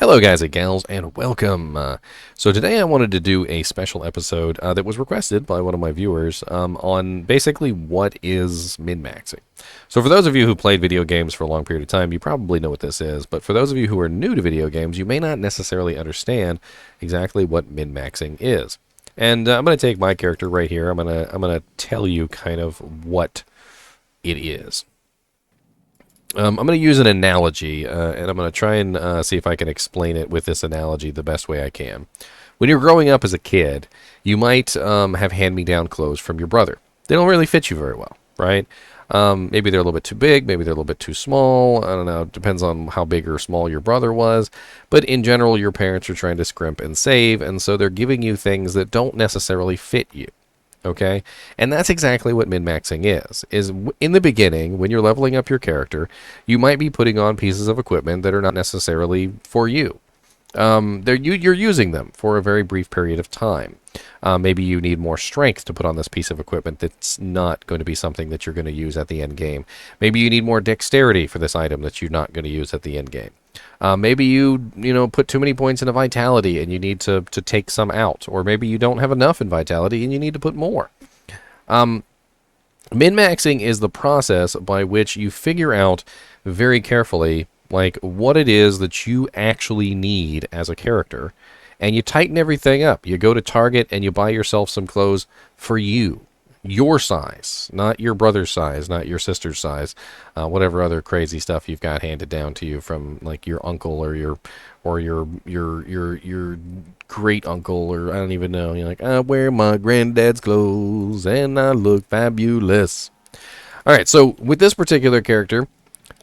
Hello guys and gals, and welcome. So today I wanted to do a special episode that was requested by one of my viewers on basically what is min-maxing. So for those of you who played video games for a long period of time, you probably know what this is, but for those of you who are new to video games, you may not necessarily understand exactly what min-maxing is. And I'm going to take my character right here. I'm going to tell you kind of what it is. I'm going to use an analogy, and I'm going to try and see if I can explain it with this analogy the best way I can. When you're growing up as a kid, you might have hand-me-down clothes from your brother. They don't really fit you very well, right? Maybe they're a little bit too big, maybe they're a little bit too small. I don't know. It depends on how big or small your brother was. But in general, your parents are trying to scrimp and save, and so they're giving you things that don't necessarily fit you. Okay, and that's exactly what min-maxing is in the beginning, when you're leveling up your character, you might be putting on pieces of equipment that are not necessarily for you. You're using them for a very brief period of time. Maybe you need more strength to put on this piece of equipment that's not going to be something that you're going to use at the end game. Maybe you need more dexterity for this item that you're not going to use at the end game. Maybe you put too many points into vitality and you need to take some out. Or maybe you don't have enough in vitality and you need to put more. Min-maxing is the process by which you figure out very carefully like what it is that you actually need as a character, and you tighten everything up. You go to Target and you buy yourself some clothes for you, your size, not your brother's size, not your sister's size, whatever other crazy stuff you've got handed down to you from like your uncle or your great uncle, or I don't even know. You're like, I wear my granddad's clothes and I look fabulous. All right, so with this particular character,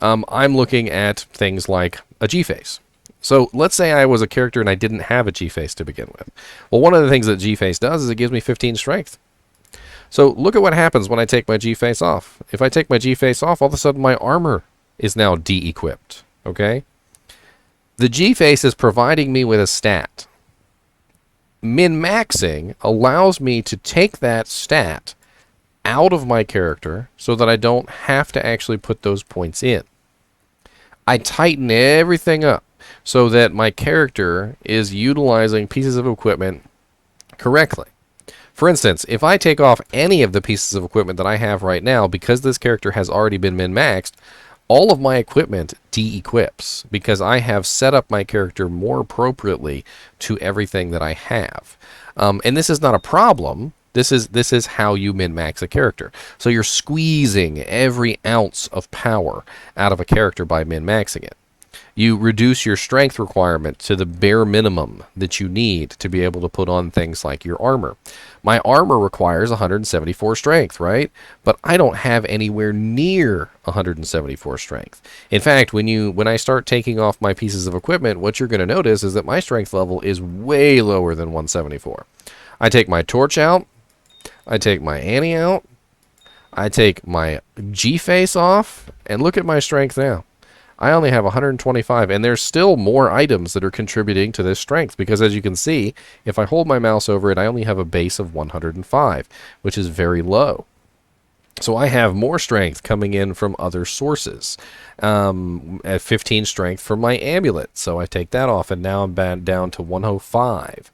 I'm looking at things like a G-face. So let's say I was a character and I didn't have a G-face to begin with. Well, one of the things that G-face does is it gives me 15 strength. So look at what happens when I take my G-face off. If I take my G-face off, all of a sudden my armor is now de-equipped. Okay? The G-face is providing me with a stat. Min-maxing allows me to take that stat out of my character so that I don't have to actually put those points in. I tighten everything up so that my character is utilizing pieces of equipment correctly. For instance, if I take off any of the pieces of equipment that I have right now, because this character has already been min-maxed, all of my equipment de-equips because I have set up my character more appropriately to everything that I have. And this is not a problem. This is how you min-max a character. So you're squeezing every ounce of power out of a character by min-maxing it. You reduce your strength requirement to the bare minimum that you need to be able to put on things like your armor. My armor requires 174 strength, right? But I don't have anywhere near 174 strength. In fact, when I start taking off my pieces of equipment, what you're going to notice is that my strength level is way lower than 174. I take my torch out. I take my Annie out. I take my G-face off. And look at my strength now. I only have 125, and there's still more items that are contributing to this strength, because as you can see, if I hold my mouse over it, I only have a base of 105, which is very low. So I have more strength coming in from other sources. At 15 strength from my amulet, so I take that off, and now I'm down to 105.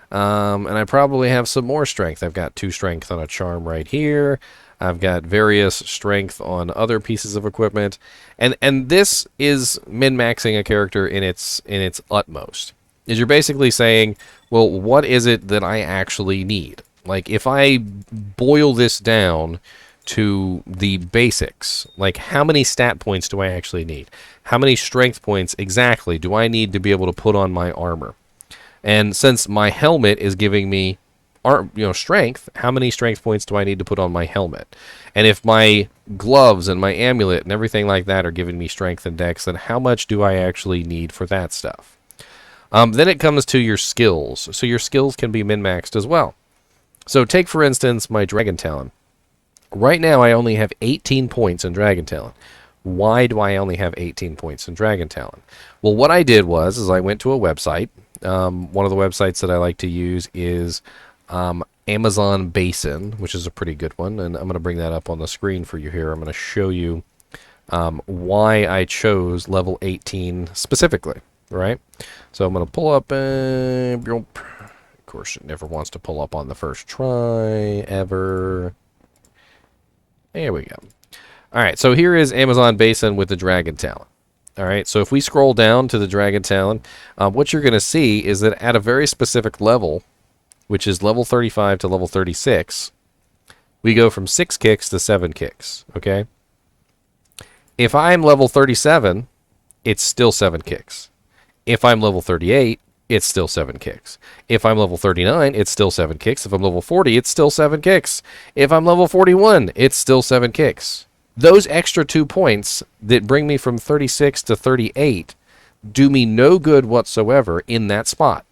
And I probably have some more strength. I've got 2 strength on a charm right here. I've got various strength on other pieces of equipment, and this is min-maxing a character in its utmost. Is you're basically saying, well, what is it that I actually need? Like if I boil this down to the basics, like how many stat points do I actually need? How many strength points exactly do I need to be able to put on my armor? And since my helmet is giving me strength, how many strength points do I need to put on my helmet? And if my gloves and my amulet and everything like that are giving me strength and dex, then how much do I actually need for that stuff? Then it comes to your skills. So your skills can be min-maxed as well. So take, for instance, my Dragon Talon. Right now I only have 18 points in Dragon Talon. Why do I only have 18 points in Dragon Talon? Well, what I did was I went to a website. One of the websites that I like to use is Amazon Basin, which is a pretty good one, and I'm going to bring that up on the screen for you here. I'm going to show you why I chose level 18 specifically. right? So I'm going to pull up. Of course, it never wants to pull up on the first try, ever. There we go. All right, so here is Amazon Basin with the Dragon Talon. All right, so if we scroll down to the Dragon Talon, what you're going to see is that at a very specific level, which is level 35 to level 36, we go from 6 kicks to 7 kicks, okay? If I'm level 37, it's still 7 kicks. If I'm level 38, it's still 7 kicks. If I'm level 39, it's still 7 kicks. If I'm level 40, it's still 7 kicks. If I'm level 41, it's still 7 kicks. Those extra 2 points that bring me from 36 to 38 do me no good whatsoever in that spot.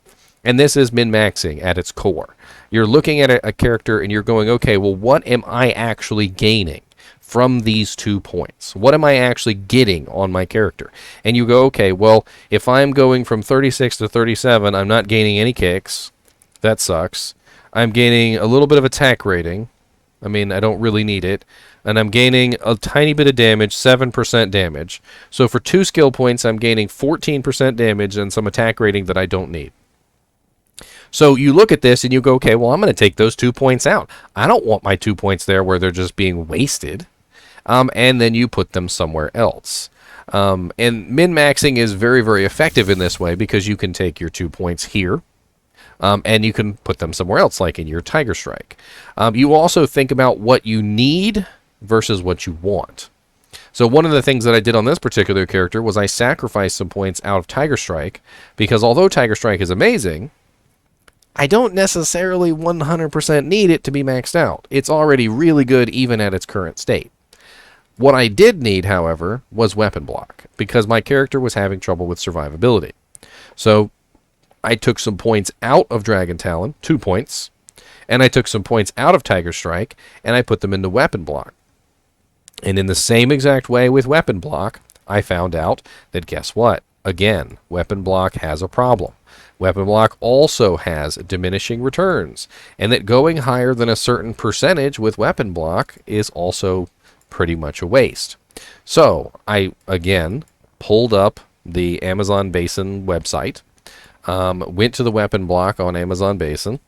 And this is min-maxing at its core. You're looking at a character and you're going, okay, well, what am I actually gaining from these 2 points? What am I actually getting on my character? And you go, okay, well, if I'm going from 36 to 37, I'm not gaining any kicks. That sucks. I'm gaining a little bit of attack rating. I mean, I don't really need it. And I'm gaining a tiny bit of damage, 7% damage. So for 2 skill points, I'm gaining 14% damage and some attack rating that I don't need. So you look at this and you go, okay, well, I'm going to take those 2 points out. I don't want my 2 points there where they're just being wasted. And then you put them somewhere else. And min-maxing is very, very effective in this way because you can take your 2 points here. And you can put them somewhere else, like in your Tiger Strike. You also think about what you need versus what you want. So one of the things that I did on this particular character was I sacrificed some points out of Tiger Strike because although Tiger Strike is amazing, I don't necessarily 100% need it to be maxed out. It's already really good even at its current state. What I did need, however, was weapon block because my character was having trouble with survivability. So I took some points out of Dragon Talon, 2 points, and I took some points out of Tiger Strike, and I put them into weapon block. And in the same exact way with weapon block, I found out that guess what? Again, weapon block has a problem. Weapon block also has diminishing returns, and that going higher than a certain percentage with weapon block is also pretty much a waste. So I, again, pulled up the Amazon Basin website, went to the weapon block on Amazon Basin,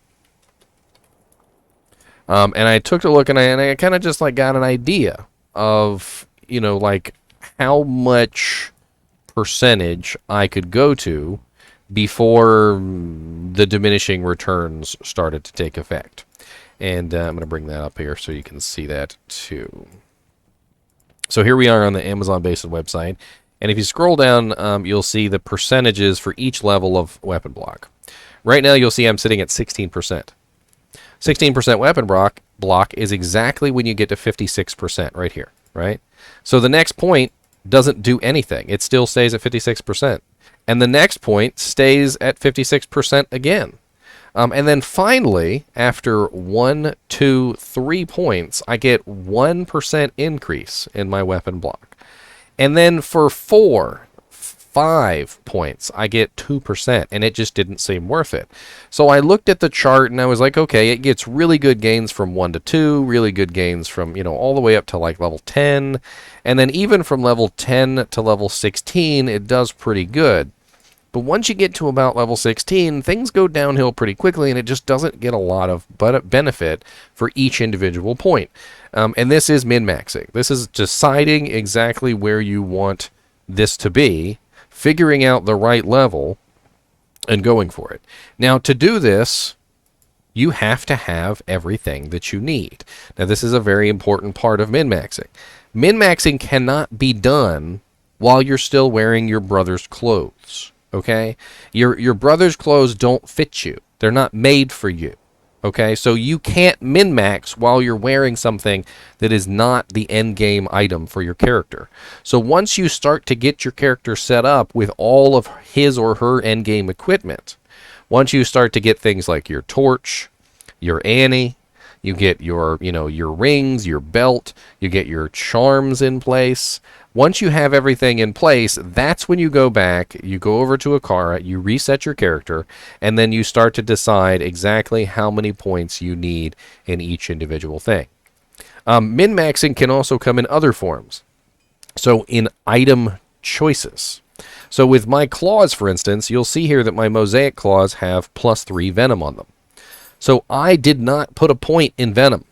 and I took a look, and I kind of just like got an idea of, you know, like how much percentage I could go to before the diminishing returns started to take effect. And I'm going to bring that up here so you can see that too. So here we are on the Amazon Basin website. And if you scroll down, you'll see the percentages for each level of weapon block. Right now, you'll see I'm sitting at 16%. 16% weapon block is exactly when you get to 56% right here, right? So the next point doesn't do anything. It still stays at 56%. And the next point stays at 56% again. And then finally, after 1, 2, 3 points, I get 1% increase in my weapon block. And then for 4, 5 points, I get 2%, and it just didn't seem worth it. So I looked at the chart, and I was like, okay, it gets really good gains from 1 to 2, really good gains from, you know, all the way up to like level 10. And then even from level 10 to level 16, it does pretty good. But once you get to about level 16, things go downhill pretty quickly, and it just doesn't get a lot of benefit for each individual point. And this is min-maxing. This is deciding exactly where you want this to be, figuring out the right level, and going for it. Now, to do this, you have to have everything that you need. Now, this is a very important part of min-maxing. Min-maxing cannot be done while you're still wearing your brother's clothes. Okay? Your brother's clothes don't fit you. They're not made for you. Okay? So you can't min-max while you're wearing something that is not the end game item for your character. So once you start to get your character set up with all of his or her end game equipment, once you start to get things like your torch, your Annie, you get your, you know, your rings, your belt, you get your charms in place. Once you have everything in place, that's when you go back, you go over to Akara, you reset your character, and then you start to decide exactly how many points you need in each individual thing. Min-maxing can also come in other forms. So in item choices, So with my claws, for instance, you'll see here that my mosaic claws have +3 venom on them. So I did not put a point in venom.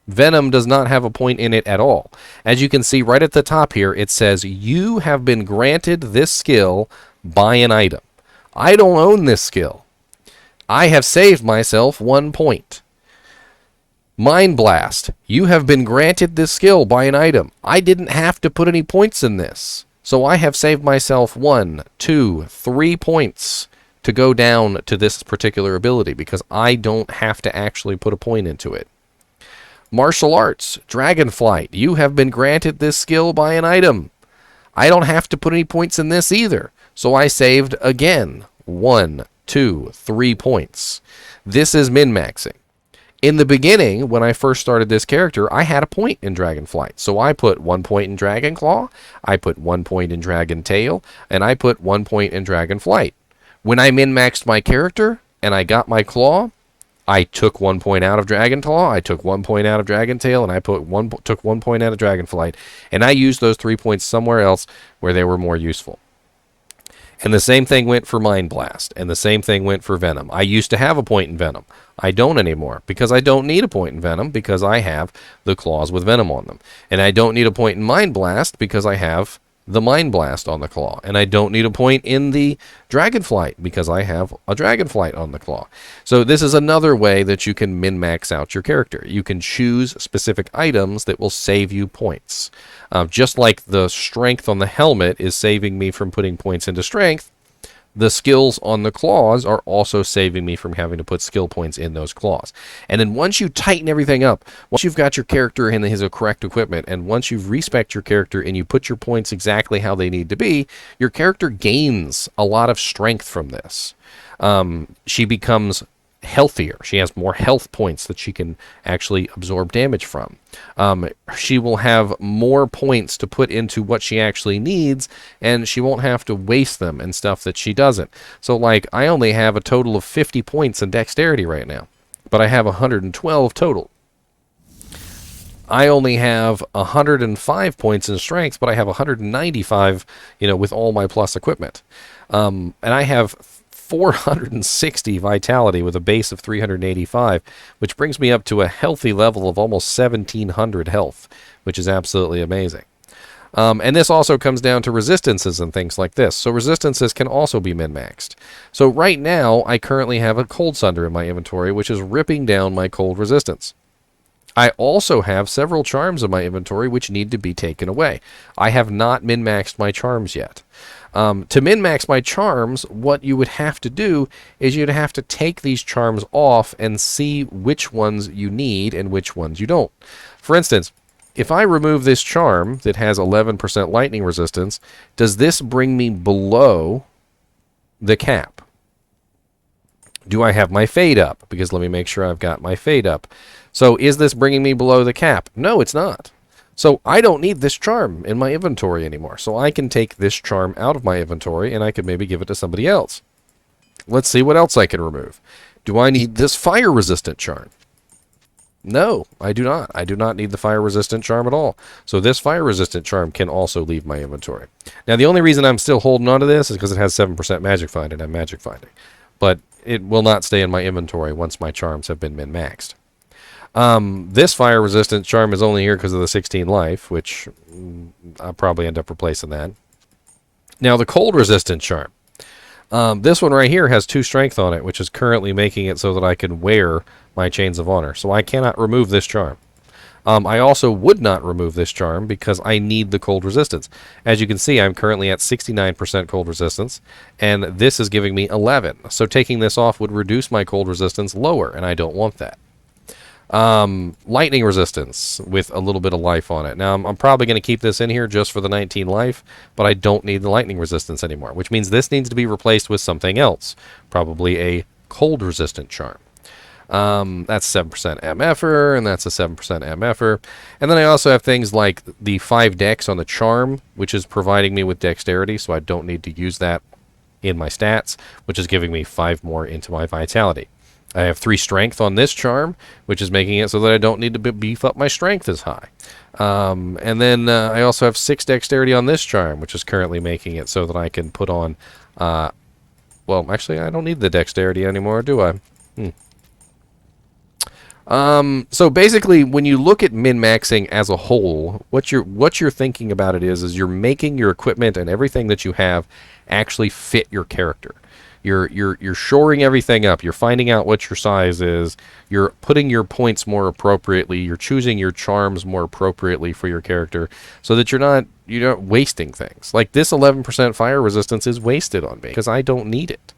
Venom does not have a point in it at all. As you can see right at the top here, it says you have been granted this skill by an item. I don't own this skill. I have saved myself 1 point. Mind Blast. You have been granted this skill by an item. I didn't have to put any points in this. So I have saved myself 1, 2, 3 points to go down to this particular ability because I don't have to actually put a point into it. Martial Arts. Dragonflight. You have been granted this skill by an item. I don't have to put any points in this either. So I saved again 1, 2, 3 points. This is min-maxing. In the beginning, when I first started this character, I had a point in Dragonflight. So I put 1 point in Dragonclaw, I put 1 point in Dragon Tail, and I put 1 point in Dragonflight. When I min-maxed my character and I got my claw, I took 1 point out of Dragonclaw, I took 1 point out of Dragon Tail, and I took 1 point out of Dragonflight. And I used those 3 points somewhere else where they were more useful. And the same thing went for Mind Blast, and the same thing went for Venom. I used to have a point in Venom. I don't anymore, because I don't need a point in Venom, because I have the claws with Venom on them. And I don't need a point in Mind Blast, because I have the Mind Blast on the claw. And I don't need a point in the Dragonflight, because I have a Dragonflight on the claw. So this is another way that you can min-max out your character. You can choose specific items that will save you points. Just like the strength on the helmet is saving me from putting points into strength, the skills on the claws are also saving me from having to put skill points in those claws. And then once you tighten everything up, once you've got your character in his correct equipment, and once you've respect your character and you put your points exactly how they need to be, your character gains a lot of strength from this. She becomes healthier. She has more health points that she can actually absorb damage from. She will have more points to put into what she actually needs, and she won't have to waste them and stuff that she doesn't. So, like, I only have a total of 50 points in dexterity right now, but I have 112 total. I only have 105 points in strength, but I have 195, with all my plus equipment. And I have 460 vitality with a base of 385, which brings me up to a healthy level of almost 1700 health, which is absolutely amazing. And this also comes down to resistances and things like this. So resistances can also be min-maxed. So right now, I currently have a Cold Sunder in my inventory, which is ripping down my cold resistance. I also have several charms in my inventory which need to be taken away. I have not min-maxed my charms yet. To min-max my charms, what you would have to do is you'd have to take these charms off and see which ones you need and which ones you don't. For instance, if I remove this charm that has 11% lightning resistance, does this bring me below the cap? Do I have my fade up? Because let me make sure I've got my fade up. So is this bringing me below the cap? No, it's not. So I don't need this charm in my inventory anymore. So I can take this charm out of my inventory and I could maybe give it to somebody else. Let's see what else I can remove. Do I need this fire resistant charm? No, I do not. I do not need the fire resistant charm at all. So this fire resistant charm can also leave my inventory. Now the only reason I'm still holding on to this is because it has 7% magic find and I'm magic finding. But it will not stay in my inventory once my charms have been min-maxed. This fire resistant charm is only here because of the 16 life, which I'll probably end up replacing that. Now the cold resistant charm. This one right here has 2 strength on it, which is currently making it so that I can wear my chains of honor. So I cannot remove this charm. I also would not remove this charm because I need the cold resistance. As you can see, I'm currently at 69% cold resistance, and this is giving me 11. So taking this off would reduce my cold resistance lower, and I don't want that. Lightning resistance with a little bit of life on it. Now, I'm probably going to keep this in here just for the 19 life, but I don't need the lightning resistance anymore, which means this needs to be replaced with something else, probably a cold resistant charm. That's 7% MFer, and that's a 7% MFer. And then I also have things like the 5 dex on the charm, which is providing me with dexterity, so I don't need to use that in my stats, which is giving me 5 more into my vitality. I have 3 strength on this charm, which is making it so that I don't need to beef up my strength as high. And then I also have 6 dexterity on this charm, which is currently making it so that I can put on... well, actually, I don't need the dexterity anymore, do I? So basically, when you look at min-maxing as a whole, what you're thinking about it is you're making your equipment and everything that you have actually fit your character. You're shoring everything up. You're finding out what your size is. You're putting your points more appropriately. You're choosing your charms more appropriately for your character, so that you're not wasting things. Like this 11% fire resistance is wasted on me because I don't need it.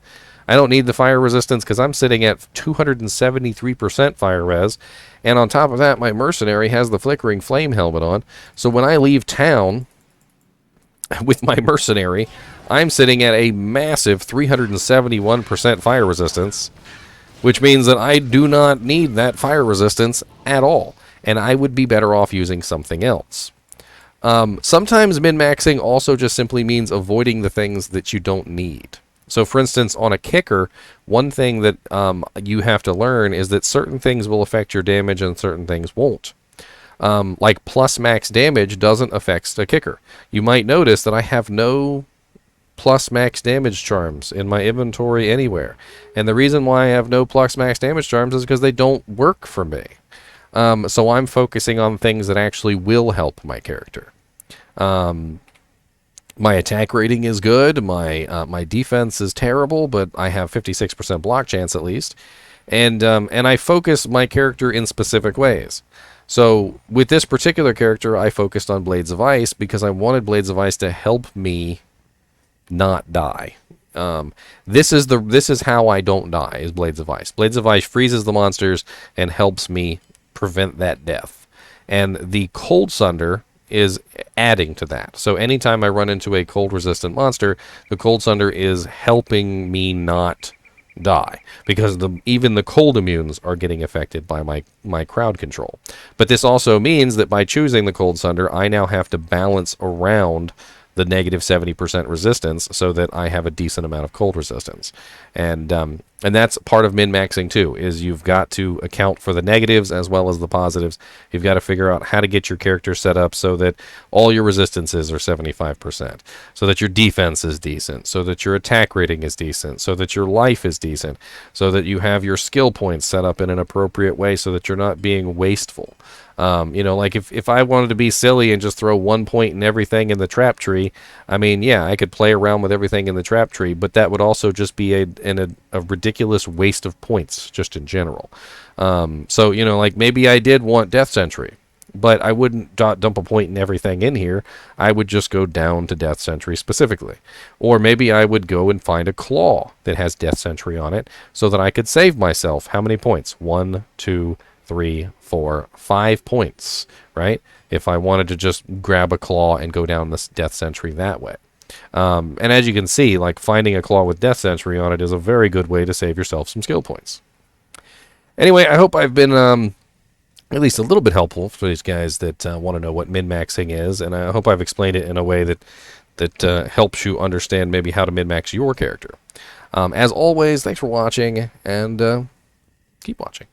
I don't need the fire resistance because I'm sitting at 273% fire res, and on top of that, my mercenary has the flickering flame helmet on. So when I leave town with my mercenary, I'm sitting at a massive 371% fire resistance, which means that I do not need that fire resistance at all, and I would be better off using something else. Sometimes min-maxing also just simply means avoiding the things that you don't need. So, for instance, on a kicker, one thing that you have to learn is that certain things will affect your damage and certain things won't. Like plus max damage doesn't affect a kicker. You might notice that I have no plus max damage charms in my inventory anywhere. And the reason why I have no plus max damage charms is because they don't work for me. So I'm focusing on things that actually will help my character. My attack rating is good. My defense is terrible, but I have 56% block chance at least. And I focus my character in specific ways. So with this particular character, I focused on Blades of Ice because I wanted Blades of Ice to help me not die. This is how I don't die, is Blades of Ice. Blades of Ice freezes the monsters and helps me prevent that death. And the Cold Sunder is adding to that. So anytime I run into a cold resistant monster, the Cold Sunder is helping me not die, because even the cold immunes are getting affected by my crowd control. But this also means that by choosing the Cold Sunder, I now have to balance around the negative 70% resistance so that I have a decent amount of cold resistance. And that's part of min-maxing too, is you've got to account for the negatives as well as the positives. You've got to figure out how to get your character set up so that all your resistances are 75%, so that your defense is decent, so that your attack rating is decent, so that your life is decent, so that you have your skill points set up in an appropriate way so that you're not being wasteful. Like if I wanted to be silly and just throw 1 point in everything in the trap tree, I mean, yeah, I could play around with everything in the trap tree, but that would also just be a ridiculous waste of points just in general. So, like maybe I did want Death Sentry, but I wouldn't dump a point in everything in here. I would just go down to Death Sentry specifically. Or maybe I would go and find a Claw that has Death Sentry on it so that I could save myself how many points? 1, 2, 3, 4, 5 points, right? If I wanted to just grab a Claw and go down this Death Sentry that way. And as you can see, like finding a Claw with Death Sentry on it is a very good way to save yourself some skill points. Anyway, I hope I've been at least a little bit helpful for these guys that want to know what min-maxing is, and I hope I've explained it in a way that helps you understand maybe how to min-max your character. As always, thanks for watching, and keep watching.